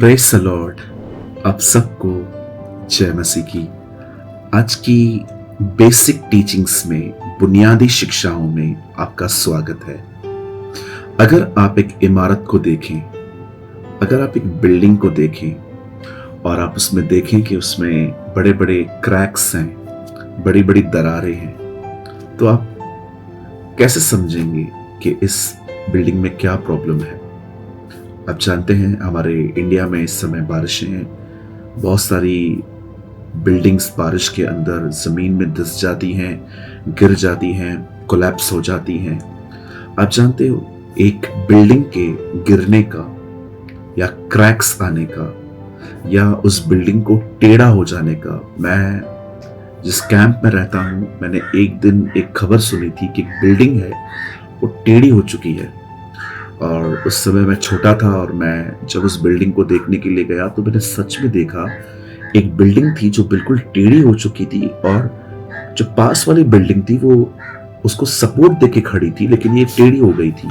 Praise the Lord. आप सबको जय मसीह की। आज की बेसिक टीचिंग्स में, बुनियादी शिक्षाओं में आपका स्वागत है। अगर आप एक इमारत को देखें, अगर आप एक बिल्डिंग को देखें और आप उसमें देखें कि उसमें बड़े बड़े क्रैक्स हैं, बड़ी बड़ी दरारें हैं, तो आप कैसे समझेंगे कि इस बिल्डिंग में क्या प्रॉब्लम है। आप जानते हैं हमारे इंडिया में इस समय बारिशें हैं, बहुत सारी बिल्डिंग्स बारिश के अंदर ज़मीन में धंस जाती हैं, गिर जाती हैं, कोलैप्स हो जाती हैं। आप जानते हो एक बिल्डिंग के गिरने का या क्रैक्स आने का या उस बिल्डिंग को टेढ़ा हो जाने का, मैं जिस कैंप में रहता हूं, मैंने एक दिन एक खबर सुनी थी कि एक बिल्डिंग है वो टेढ़ी हो चुकी है। और उस समय मैं छोटा था और मैं जब उस बिल्डिंग को देखने के लिए गया तो मैंने सच में देखा एक बिल्डिंग थी जो बिल्कुल टेढ़ी हो चुकी थी, और जो पास वाली बिल्डिंग थी वो उसको सपोर्ट देके खड़ी थी, लेकिन ये टेढ़ी हो गई थी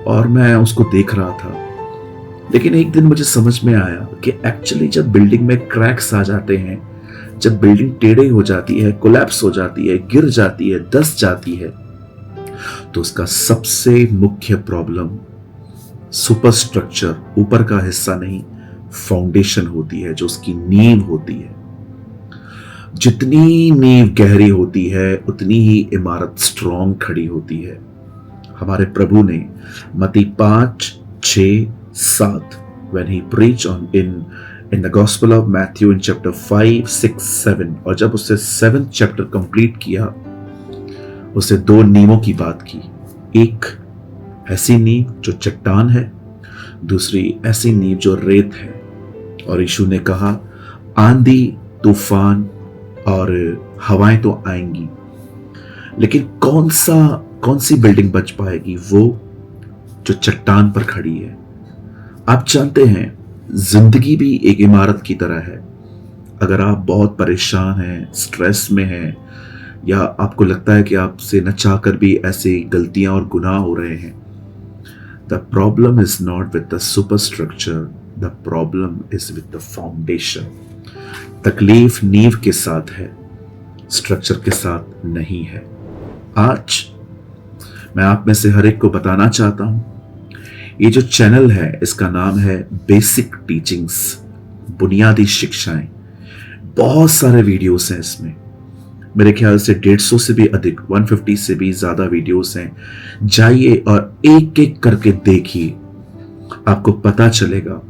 और मैं उसको देख रहा था। लेकिन एक दिन मुझे समझ में आया कि एक्चुअली जब बिल्डिंग में क्रैक्स आ जाते हैं, जब बिल्डिंग टेढ़ी हो जाती है, कोलैप्स हो जाती है, गिर जाती है, धंस जाती है, तो उसका सबसे मुख्य प्रॉब्लम सुपर स्ट्रक्चर, ऊपर का हिस्सा नहीं, फाउंडेशन होती है, जो उसकी नींव होती है। जितनी नींव गहरी होती है उतनी ही इमारत स्ट्रॉन्ग खड़ी होती है। हमारे प्रभु ने मत्ती 5:6-7 when he preached in the gospel of Matthew in chapter 5, 6, 7, और जब उससे 7th चैप्टर कंप्लीट किया, उसे दो नींवों की बात की। एक ऐसी नींव जो चट्टान है, दूसरी ऐसी नींव जो रेत है। और यीशु ने कहा आंधी, तूफान और हवाएं तो आएंगी, लेकिन कौन सी बिल्डिंग बच पाएगी? वो जो चट्टान पर खड़ी है। आप जानते हैं जिंदगी भी एक इमारत की तरह है। अगर आप बहुत परेशान हैं, स्ट्रेस में हैं, या आपको लगता है कि आपसे न चाहकर भी ऐसी गलतियां और गुनाह हो रहे हैं, the problem is not with the super structure, the problem is with the foundation. तकलीफ नींव के साथ है, स्ट्रक्चर के साथ नहीं है। आज मैं आप में से हर एक को बताना चाहता हूं, ये जो चैनल है इसका नाम है बेसिक टीचिंग्स, बुनियादी शिक्षाएं। बहुत सारे वीडियोस हैं इसमें, मेरे ख्याल से 150 से भी अधिक, 150 से भी ज्यादा वीडियोस हैं। जाइए और एक एक करके देखिए, आपको पता चलेगा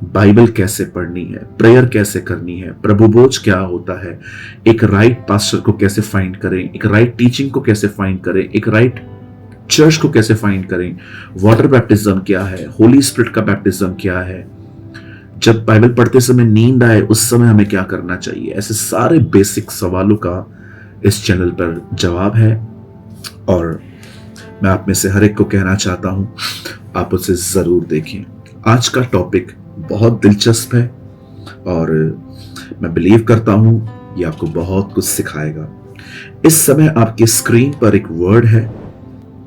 बाइबल कैसे पढ़नी है, प्रेयर कैसे करनी है, प्रभु भोज क्या होता है, एक राइट पास्टर को कैसे फाइंड करें, एक राइट टीचिंग को कैसे फाइंड करें, एक राइट चर्च को कैसे फाइंड करें, वाटर बैप्टिज्म क्या है, होली स्पिरिट का बैप्टिज्म क्या है, जब बाइबल पढ़ते समय नींद आए उस समय हमें क्या करना चाहिए। ऐसे सारे बेसिक सवालों का इस चैनल पर जवाब है, और मैं आप में से हर एक को कहना चाहता हूं आप उसे जरूर देखें। आज का टॉपिक बहुत दिलचस्प है और मैं बिलीव करता हूं ये आपको बहुत कुछ सिखाएगा। इस समय आपके स्क्रीन पर एक वर्ड है,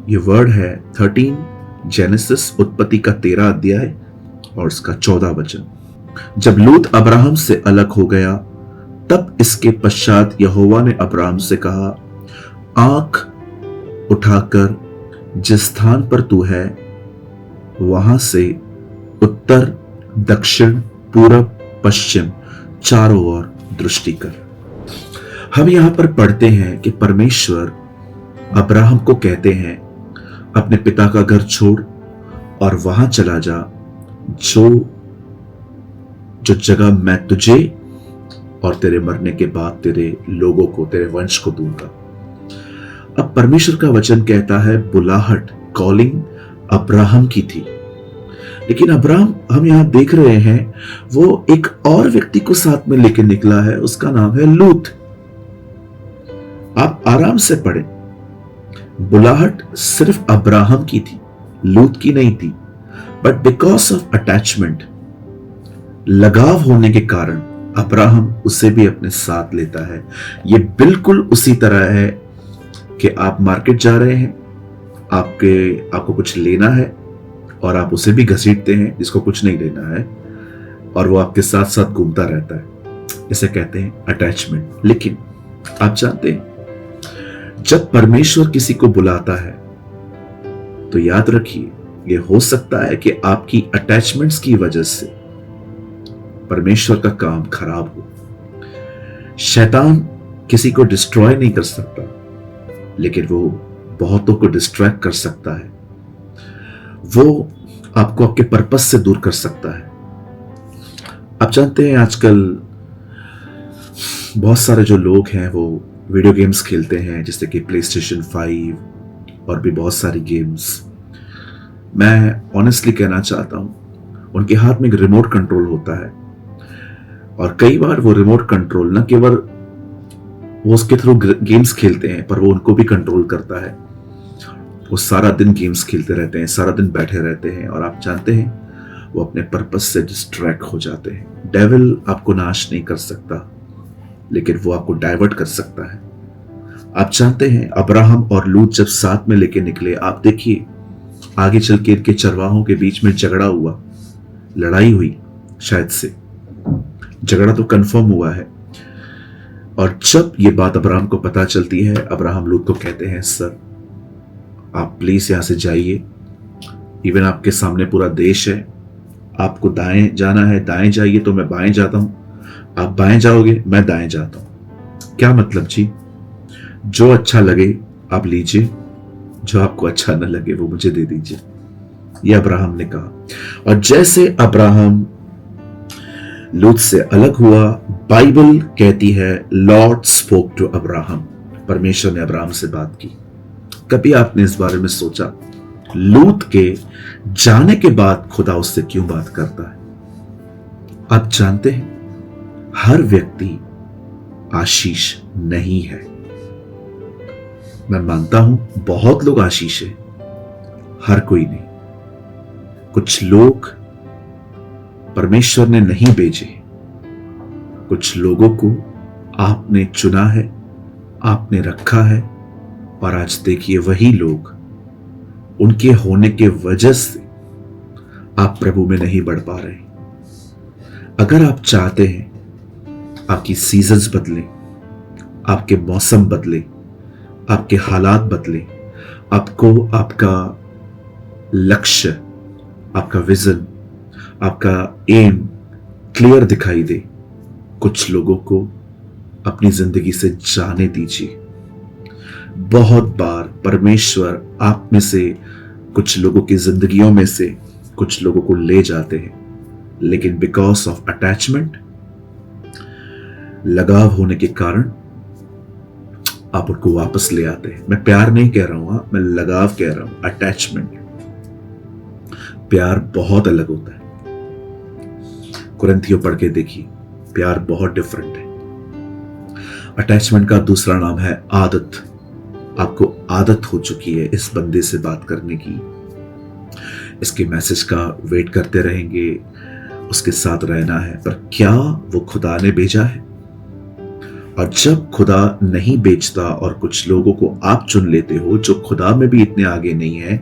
ये वर्ड है 13 जेनेसिस, उत्पत्ति का 13 अध्याय और उसका 14 वचन। जब लूत अब्राहम से अलग हो गया, तब इसके पश्चात यहोवा ने अब्राहम से कहा, आंख उठाकर जिस स्थान पर तू है वहां से उत्तर, दक्षिण, पूरब, पश्चिम चारों ओर दृष्टि कर। हम यहां पर पढ़ते हैं कि परमेश्वर अब्राहम को कहते हैं अपने पिता का घर छोड़ और वहां चला जा, जो जगह मैं तुझे और तेरे मरने के बाद तेरे लोगों को, तेरे वंश को दूंगा। अब परमेश्वर का वचन कहता है बुलाहट, कॉलिंग अब्राहम की थी, लेकिन अब्राहम हम यहां देख रहे हैं वो एक और व्यक्ति को साथ में लेकर निकला है, उसका नाम है लूत। आप आराम से पढ़ें, बुलाहट सिर्फ अब्राहम की थी, लूत की नहीं थी, बट बिकॉज ऑफ अटैचमेंट, लगाव होने के कारण अब्राहम उसे भी अपने साथ लेता है। यह बिल्कुल उसी तरह है कि आप मार्केट जा रहे हैं, आपको कुछ लेना है और आप उसे भी घसीटते हैं जिसको कुछ नहीं लेना है, और वो आपके साथ साथ घूमता रहता है। इसे कहते हैं अटैचमेंट। लेकिन आप जानते हैं, जब परमेश्वर किसी को बुलाता है तो याद रखिए, ये हो सकता है कि आपकी अटैचमेंट्स की वजह से परमेश्वर का काम खराब हो। शैतान किसी को डिस्ट्रॉय नहीं कर सकता, लेकिन वो बहुतों को डिस्ट्रैक्ट कर सकता है। वो आपको आपके पर्पस से दूर कर सकता है। आप जानते हैं, आजकल बहुत सारे जो लोग हैं वो वीडियो गेम्स खेलते हैं, जैसे कि प्लेस्टेशन 5 और भी बहुत सारी गेम्स। मैं ऑनेस्टली कहना चाहता हूं, उनके हाथ में एक रिमोट कंट्रोल होता है, और कई बार वो रिमोट कंट्रोल न केवल वो उसके थ्रू गेम्स खेलते हैं, पर वो उनको भी कंट्रोल करता है। वो सारा दिन गेम्स खेलते रहते हैं, सारा दिन बैठे रहते हैं, और आप जानते हैं वो अपने पर्पस से डिस्ट्रैक्ट हो जाते हैं। डेविल आपको नाश नहीं कर सकता, लेकिन वो आपको डाइवर्ट कर सकता है। आप जानते हैं, अब्राहम और लूत जब साथ में लेके निकले, आप देखिए आगे चल के इनके चरवाहों के बीच में झगड़ा हुआ, लड़ाई हुई, शायद से झगड़ा तो कंफर्म हुआ है। और जब ये बात अब्राहम को पता चलती है, अब्राहम लूत को कहते हैं, सर आप प्लीज यहां से जाइए, इवन आपके सामने पूरा देश है, आपको दाएं जाना है दाएं जाइए, तो मैं बाएं जाता हूं, आप बाएं जाओगे मैं दाएं जाता हूं। क्या मतलब जी? जो अच्छा लगे आप लीजिए, जो आपको अच्छा न लगे वो मुझे दे दीजिए, ये अब्राहम ने कहा। और जैसे अब्राहम लूत से अलग हुआ, बाइबल कहती है लॉर्ड स्पोक टू अब्राहम, परमेश्वर ने अब्राहम से बात की। कभी आपने इस बारे में सोचा, लूत के जाने के बाद खुदा उससे क्यों बात करता है? आप जानते हैं, हर व्यक्ति आशीष नहीं है। मैं मानता हूं बहुत लोग आशीष है, हर कोई नहीं। कुछ लोग परमेश्वर ने नहीं भेजे, कुछ लोगों को आपने चुना है, आपने रखा है, और आज देखिए वही लोग, उनके होने के वजह से आप प्रभु में नहीं बढ़ पा रहे। अगर आप चाहते हैं आपकी सीजन्स बदले, आपके मौसम बदले, आपके हालात बदले, आपको आपका लक्ष्य, आपका विजन, आपका एम क्लियर दिखाई दे, कुछ लोगों को अपनी जिंदगी से जाने दीजिए। बहुत बार परमेश्वर आप में से कुछ लोगों की जिंदगियों में से कुछ लोगों को ले जाते हैं, लेकिन बिकॉज ऑफ अटैचमेंट, लगाव होने के कारण आप उनको वापस ले आते हैं। मैं प्यार नहीं कह रहा हूं, मैं लगाव कह रहा हूं, अटैचमेंट। प्यार बहुत अलग होता है। कुरिन्थियों पढ़ के देखिए, प्यार बहुत डिफरेंट है। अटैचमेंट का दूसरा नाम है आदत। आपको आदत हो चुकी है इस बंदे से बात करने की, इसके मैसेज का वेट करते रहेंगे, उसके साथ रहना है, पर क्या वो खुदा ने भेजा है? और जब खुदा नहीं बेचता और कुछ लोगों को आप चुन लेते हो जो खुदा में भी इतने आगे नहीं है,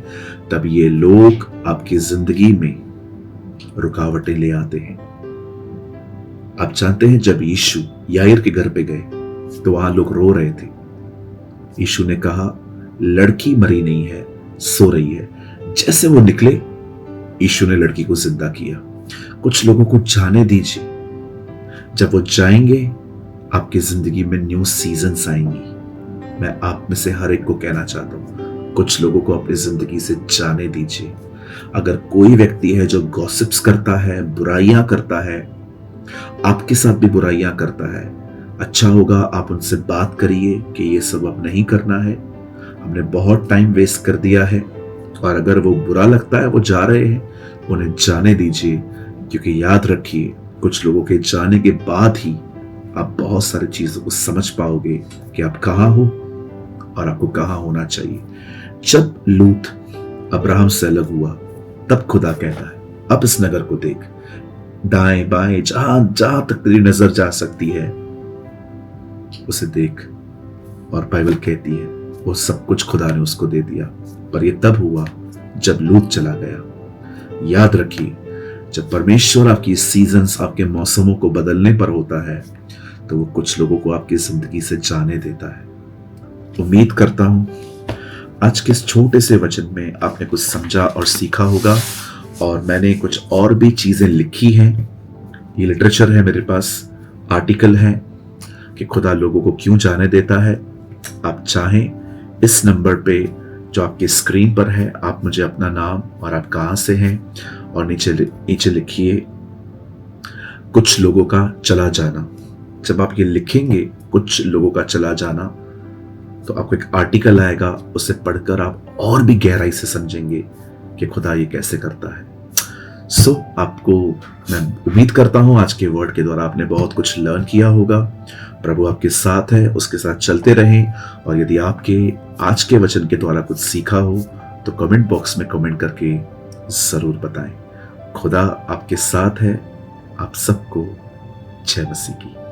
तब ये लोग आपकी जिंदगी में रुकावटें ले आते हैं। आप जानते हैं, जब यीशु याईर के घर पे गए तो वहां लोग रो रहे थे। यीशु ने कहा, लड़की मरी नहीं है, सो रही है। जैसे वो निकले, यीशु ने लड़की को जिंदा किया। कुछ लोगों को जाने दीजिए, जब वो जाएंगे आपकी जिंदगी में न्यू सीजन्स आएंगी। मैं आप में से हर एक को कहना चाहता हूं, कुछ लोगों को अपनी जिंदगी से जाने दीजिए। अगर कोई व्यक्ति है जो गॉसिप्स करता है, बुराइयां करता है, आपके साथ भी बुराइयां करता है, अच्छा होगा आप उनसे बात करिए कि ये सब अब नहीं करना है, हमने बहुत टाइम वेस्ट कर दिया है। और अगर वो बुरा लगता है, वो जा रहे हैं, उन्हें जाने दीजिए, क्योंकि याद रखिए, कुछ लोगों के जाने के बाद ही आप बहुत सारी चीजों को समझ पाओगे कि आप कहां हो और आपको कहां होना चाहिए। जब लूत अब्राहम से अलग हुआ, तब खुदा कहता है, अब इस नगर को देख, दाएं बाएं जहां तक तेरी नजर जा सकती है उसे देख। और बाइबल कहती है वो सब कुछ खुदा ने उसको दे दिया। पर यह तब हुआ जब लूत चला गया। याद रखिए, जब परमेश्वर आपकी सीजन्स, आपके मौसमों को बदलने पर होता है, तो वो कुछ लोगों को आपकी जिंदगी से जाने देता है। उम्मीद करता हूं आज के इस छोटे से वचन में आपने कुछ समझा और सीखा होगा, और मैंने कुछ और भी चीजें लिखी हैं। ये लिटरेचर है मेरे पास, आर्टिकल है कि खुदा लोगों को क्यों जाने देता है। आप चाहें इस नंबर पे जो आपके स्क्रीन पर है, आप मुझे अपना नाम और आप कहाँ से हैं और नीचे लिखिए कुछ लोगों का चला जाना। जब आप ये लिखेंगे कुछ लोगों का चला जाना, तो आपको एक आर्टिकल आएगा, उसे पढ़कर आप और भी गहराई से समझेंगे कि खुदा ये कैसे करता है। आपको मैं उम्मीद करता हूं आज के वर्ड के द्वारा आपने बहुत कुछ लर्न किया होगा। प्रभु आपके साथ है, उसके साथ चलते रहें। और यदि आपके आज के वचन के द्वारा कुछ सीखा हो तो कमेंट बॉक्स में कमेंट करके जरूर बताएं। खुदा आपके साथ है। आप सबको जय मसीह की।